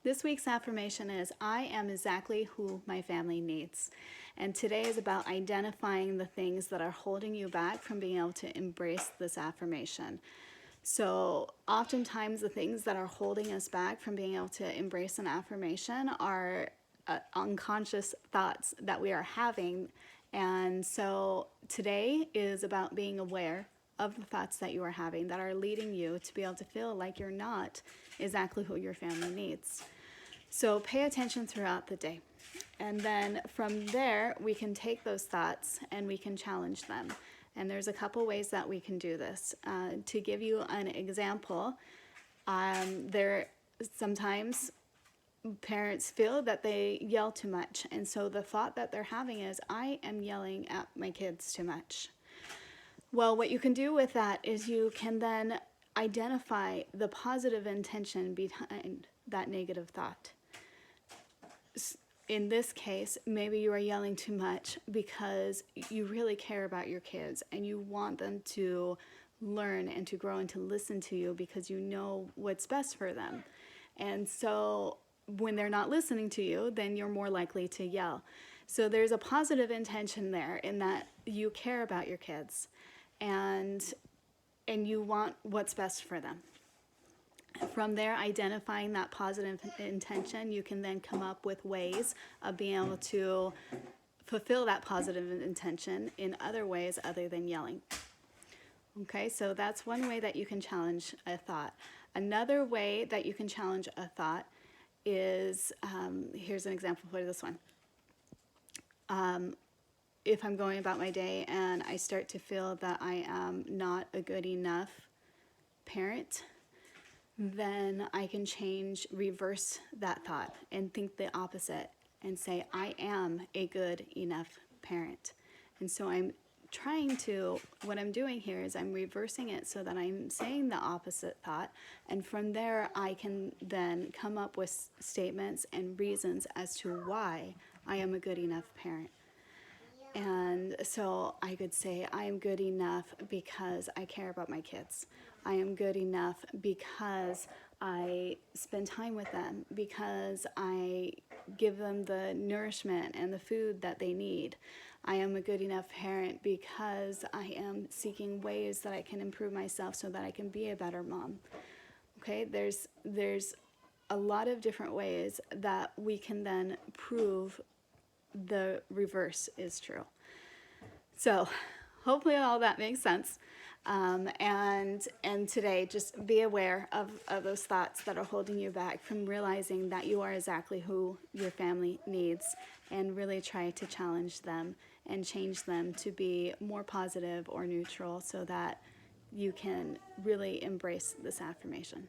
This week's affirmation is, I am exactly who my family needs. And today is about identifying the things that are holding you back from being able to embrace this affirmation. So oftentimes the things that are holding us back from being able to embrace an affirmation are unconscious thoughts that we are having. And so today is about being aware of the thoughts that you are having that are leading you to be able to feel like you're not exactly who your family needs. So pay attention throughout the day. And then from there, we can take those thoughts and we can challenge them. And there's a couple ways that we can do this. To give you an example, there sometimes parents feel that they yell too much. And so the thought that they're having is, I am yelling at my kids too much. Well, what you can do with that is you can then identify the positive intention behind that negative thought. In this case, maybe you are yelling too much because you really care about your kids and you want them to learn and to grow and to listen to you because you know what's best for them. And so when they're not listening to you, then you're more likely to yell. So there's a positive intention there in that you care about your kids and you want what's best for them. From there, identifying that positive intention, you can then come up with ways of being able to fulfill that positive intention in other ways other than yelling. Okay, so that's one way that you can challenge a thought. Another way that you can challenge a thought is, here's an example for this one. If I'm going about my day and I start to feel that I am not a good enough parent, then I can reverse that thought and think the opposite and say, I am a good enough parent. And so what I'm doing here is I'm reversing it so that I'm saying the opposite thought. And from there, I can then come up with statements and reasons as to why I am a good enough parent. And so I could say, I am good enough because I care about my kids. I am good enough because I spend time with them, because I give them the nourishment and the food that they need. I am a good enough parent because I am seeking ways that I can improve myself so that I can be a better mom. Okay, there's a lot of different ways that we can then prove the reverse is true. So hopefully all that makes sense. And today, just be aware of those thoughts that are holding you back from realizing that you are exactly who your family needs, and really try to challenge them and change them to be more positive or neutral so that you can really embrace this affirmation.